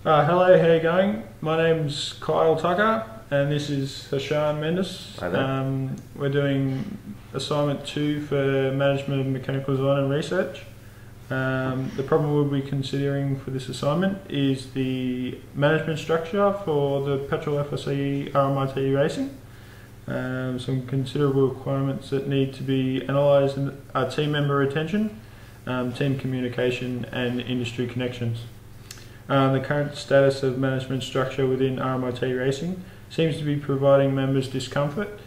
Hello, how you going? My name's Kyle Tucker and this is Hashan Mendes. Hi there. We're doing assignment 2 for Management of Mechanical Design and Research. The problem we'll be considering for this assignment is the management structure for the petrol FSC RMIT racing. Some considerable requirements that need to be analysed are team member retention, team communication and industry connections. The current status of management structure within RMIT racing seems to be providing members discomfort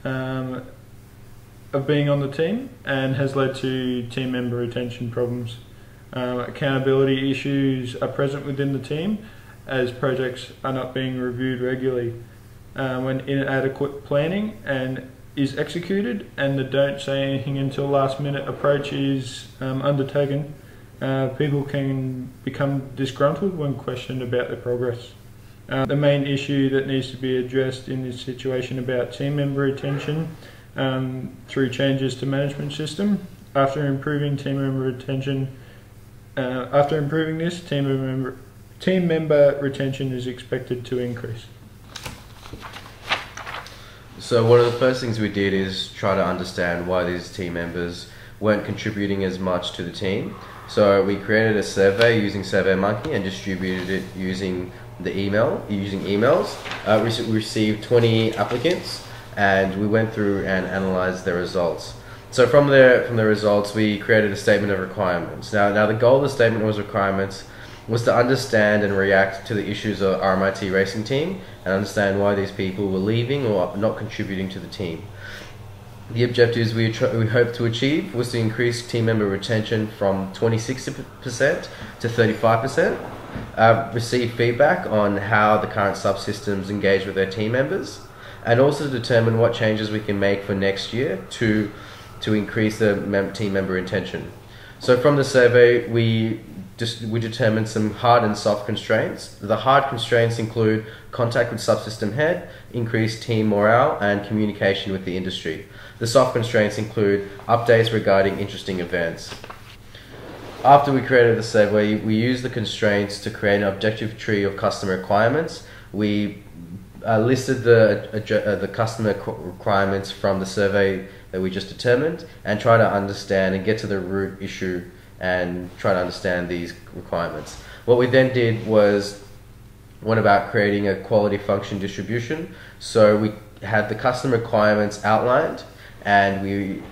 of being on the team and has led to team member retention problems. Accountability issues are present within the team as projects are not being reviewed regularly. When inadequate planning is executed and the don't say anything until last minute approach is undertaken, people can become disgruntled when questioned about their progress. The main issue that needs to be addressed in this situation about team member retention through changes to management system. After improving team member retention, team member retention is expected to increase. So one of the first things we did is try to understand why these team members weren't contributing as much to the team. So we created a survey using SurveyMonkey and distributed it using emails. We received 20 applicants and we went through and analysed their results. So from the results we created a statement of requirements. Now the goal of the statement of requirements was to understand and react to the issues of RMIT racing team and understand why these people were leaving or not contributing to the team. The objectives we hoped to achieve was to increase team member retention from 26% to 35%, receive feedback on how the current subsystems engage with their team members, and also determine what changes we can make for next year to increase the team member retention. So from the survey we determined some hard and soft constraints. The hard constraints include contact with subsystem head, increased team morale, and communication with the industry. The soft constraints include updates regarding interesting events. After we created the survey, we used the constraints to create an objective tree of customer requirements. We listed the customer requirements from the survey that we just determined and try to understand and get to the root issue and try to understand these requirements. What we then did was went about creating a quality function distribution. So we had the customer requirements outlined and we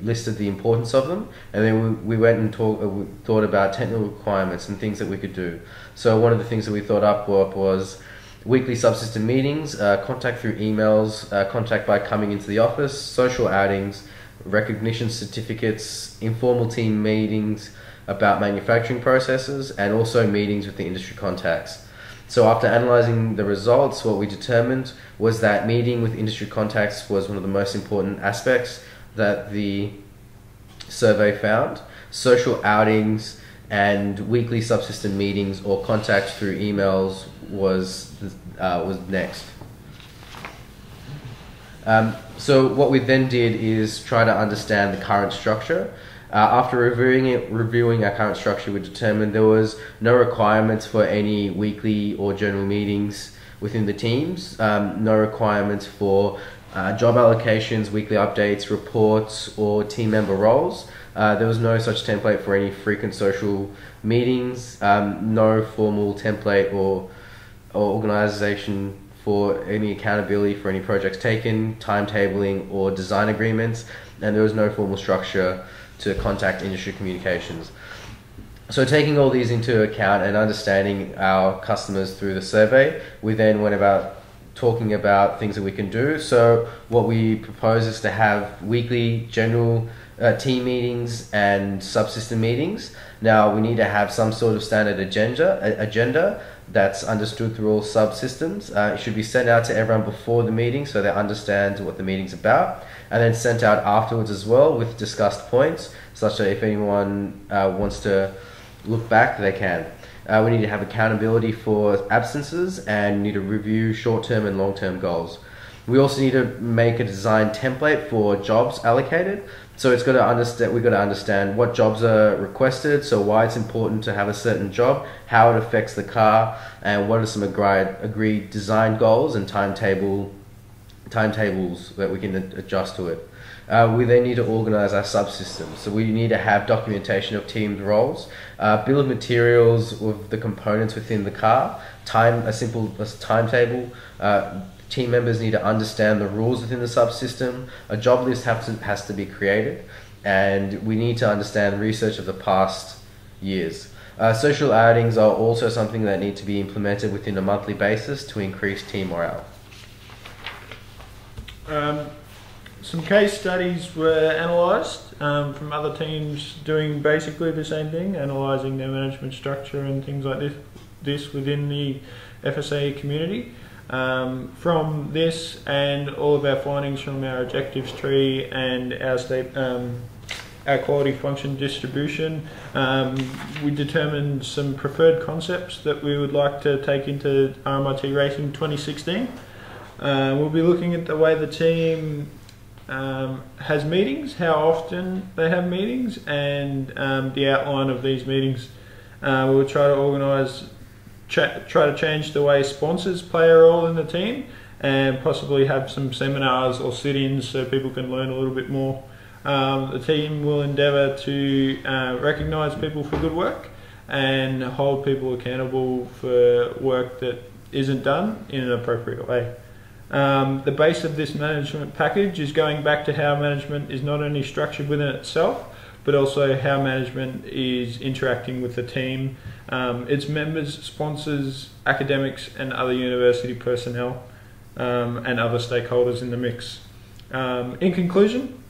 listed the importance of them, and then we went and thought about technical requirements and things that we could do. So one of the things that we thought up was weekly subsystem meetings, contact through emails, contact by coming into the office, social outings, recognition certificates, informal team meetings about manufacturing processes, and also meetings with the industry contacts. So after analysing the results, what we determined was that meeting with industry contacts was one of the most important aspects that the survey found. Social outings and weekly subsystem meetings or contact through emails was next. So what we then did is try to understand the current structure. After reviewing our current structure, we determined there was no requirements for any weekly or general meetings within the teams, no requirements for job allocations, weekly updates, reports, or team member roles. There was no such template for any frequent social meetings, no formal template or organisation for any accountability for any projects taken, timetabling or design agreements, and there was no formal structure to contact industry communications. So taking all these into account and understanding our customers through the survey, we then went about talking about things that we can do. So what we propose is to have weekly general team meetings and subsystem meetings. Now we need to have some sort of standard agenda that's understood through all subsystems. It should be sent out to everyone before the meeting so they understand what the meeting's about, and then sent out afterwards as well with discussed points, such that if anyone wants to look back, they can. We need to have accountability for absences and need to review short-term and long-term goals. We also need to make a design template for jobs allocated. So it's got to understand, we've got to understand what jobs are requested, so why it's important to have a certain job, how it affects the car, and what are some agreed design goals and timetables that we can adjust to it. We then need to organize our subsystems. So we need to have documentation of teams' roles, bill of materials with the components within the car, a simple timetable. Team members need to understand the rules within the subsystem. A job list has to be created, and we need to understand research of the past years. Social outings are also something that need to be implemented within a monthly basis to increase team morale. Some case studies were analysed from other teams doing basically the same thing, analysing their management structure and things like this within the FSA community. From this and all of our findings from our objectives tree and our quality function distribution, we determined some preferred concepts that we would like to take into RMIT Racing 2016. We'll be looking at the way the team has meetings, how often they have meetings, and the outline of these meetings. We'll try to organise, try to change the way sponsors play a role in the team, and possibly have some seminars or sit-ins so people can learn a little bit more. The team will endeavour to recognise people for good work and hold people accountable for work that isn't done in an appropriate way. The base of this management package is going back to how management is not only structured within itself, but also how management is interacting with the team, its members, sponsors, academics and other university personnel, and other stakeholders in the mix. In conclusion,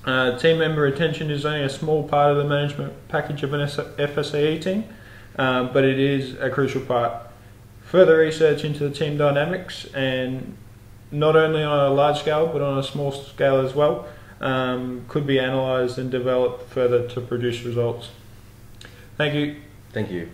team member retention is only a small part of the management package of an FSAE team, but it is a crucial part. Further research into the team dynamics, and not only on a large scale but on a small scale as well, could be analysed and developed further to produce results. Thank you. Thank you.